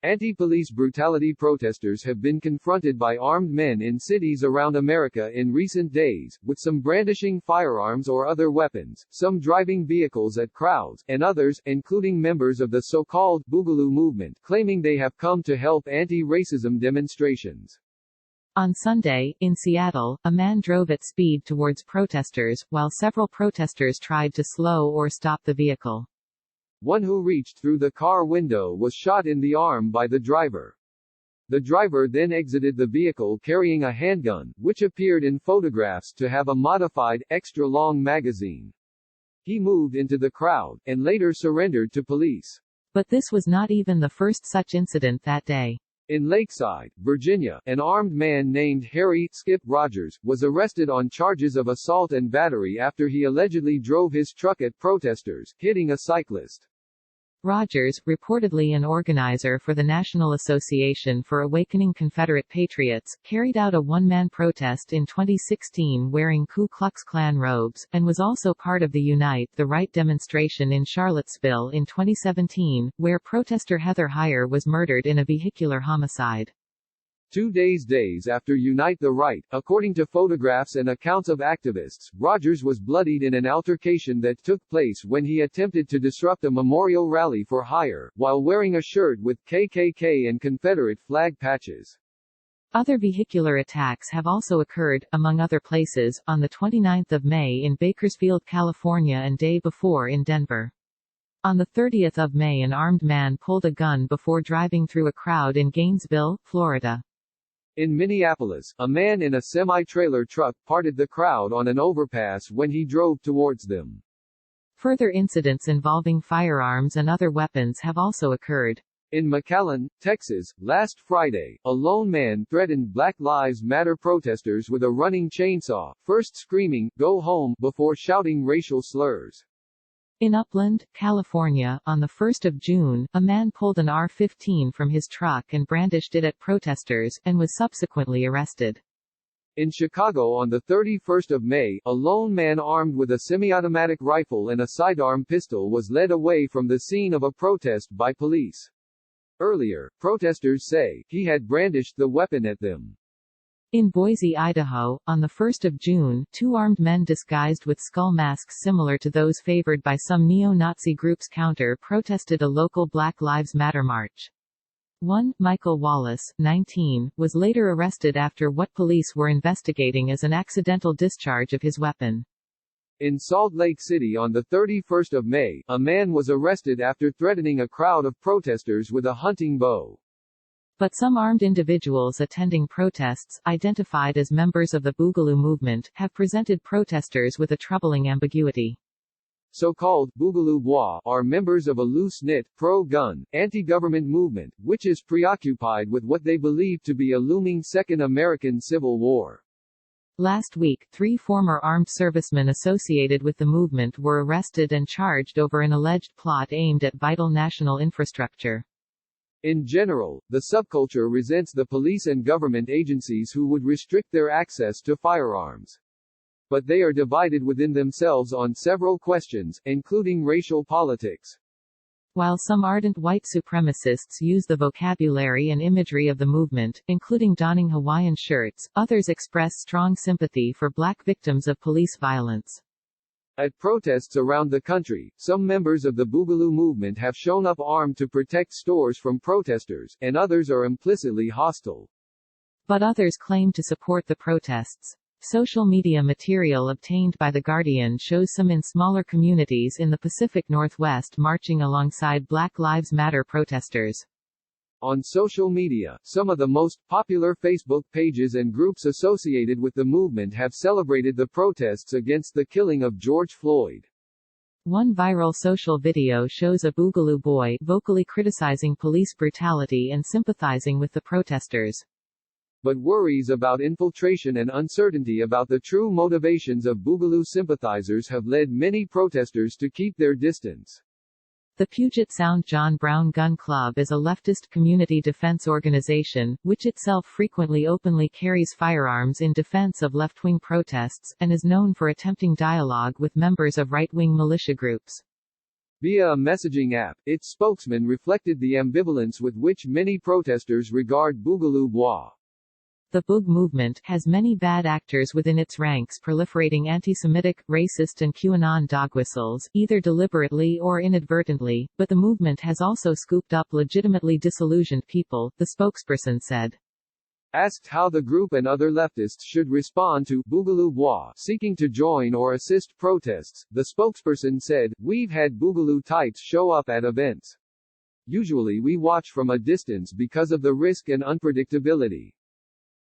Anti-police brutality protesters have been confronted by armed men in cities around America in recent days, with some brandishing firearms or other weapons, some driving vehicles at crowds, and others, including members of the so-called boogaloo movement, claiming they have come to help anti-racism demonstrations. On Sunday, in Seattle, a man drove at speed towards protesters, while several protesters tried to slow or stop the vehicle. One who reached through the car window was shot in the arm by the driver. The driver then exited the vehicle carrying a handgun, which appeared in photographs to have a modified, extra-long magazine. He moved into the crowd, and later surrendered to police. But this was not even the first such incident that day. In Lakeside, Virginia, an armed man named Harry "Skip" Rogers was arrested on charges of assault and battery after he allegedly drove his truck at protesters, hitting a cyclist. Rogers, reportedly an organizer for the National Association for Awakening Confederate Patriots, carried out a one-man protest in 2016 wearing Ku Klux Klan robes, and was also part of the Unite the Right demonstration in Charlottesville in 2017, where protester Heather Heyer was murdered in a vehicular homicide. 2 days after Unite the Right, according to photographs and accounts of activists, Rogers was bloodied in an altercation that took place when he attempted to disrupt a memorial rally for Heyer, while wearing a shirt with KKK and Confederate flag patches. Other vehicular attacks have also occurred, among other places, on the 29th of May in Bakersfield, California and day before in Denver. On the 30th of May an armed man pulled a gun before driving through a crowd in Gainesville, Florida. In Minneapolis, a man in a semi-trailer truck parted the crowd on an overpass when he drove towards them. Further incidents involving firearms and other weapons have also occurred. In McAllen, Texas, last Friday, a lone man threatened Black Lives Matter protesters with a running chainsaw, first screaming, "Go home," before shouting racial slurs. In Upland, California, on the 1st of June, a man pulled an AR-15 from his truck and brandished it at protesters, and was subsequently arrested. In Chicago on the 31st of May, a lone man armed with a semi-automatic rifle and a sidearm pistol was led away from the scene of a protest by police. Earlier, protesters say he had brandished the weapon at them. In Boise, Idaho, on the 1st of June, 2 armed men disguised with skull masks similar to those favored by some neo-Nazi groups counter-protested a local Black Lives Matter march. One, Michael Wallace, 19, was later arrested after what police were investigating as an accidental discharge of his weapon. In Salt Lake City on the 31st of May, a man was arrested after threatening a crowd of protesters with a hunting bow. But some armed individuals attending protests, identified as members of the boogaloo movement, have presented protesters with a troubling ambiguity. So-called boogaloo bois are members of a loose-knit, pro-gun, anti-government movement, which is preoccupied with what they believe to be a looming Second American Civil War. Last week, 3 former armed servicemen associated with the movement were arrested and charged over an alleged plot aimed at vital national infrastructure. In general, the subculture resents the police and government agencies who would restrict their access to firearms. But they are divided within themselves on several questions, including racial politics. While some ardent white supremacists use the vocabulary and imagery of the movement, including donning Hawaiian shirts, others express strong sympathy for black victims of police violence. At protests around the country, some members of the boogaloo movement have shown up armed to protect stores from protesters, and others are implicitly hostile. But others claim to support the protests. Social media material obtained by The Guardian shows some in smaller communities in the Pacific Northwest marching alongside Black Lives Matter protesters. On social media, some of the most popular Facebook pages and groups associated with the movement have celebrated the protests against the killing of George Floyd. One viral social video shows a boogaloo boy vocally criticizing police brutality and sympathizing with the protesters. But worries about infiltration and uncertainty about the true motivations of boogaloo sympathizers have led many protesters to keep their distance. The Puget Sound John Brown Gun Club is a leftist community defense organization, which itself frequently openly carries firearms in defense of left-wing protests, and is known for attempting dialogue with members of right-wing militia groups. Via a messaging app, its spokesman reflected the ambivalence with which many protesters regard boogaloo bois. The Boog movement has many bad actors within its ranks, proliferating anti-Semitic, racist and QAnon dog whistles, either deliberately or inadvertently, but the movement has also scooped up legitimately disillusioned people, the spokesperson said. Asked how the group and other leftists should respond to boogaloo bois seeking to join or assist protests, the spokesperson said, "We've had boogaloo types show up at events. Usually we watch from a distance because of the risk and unpredictability.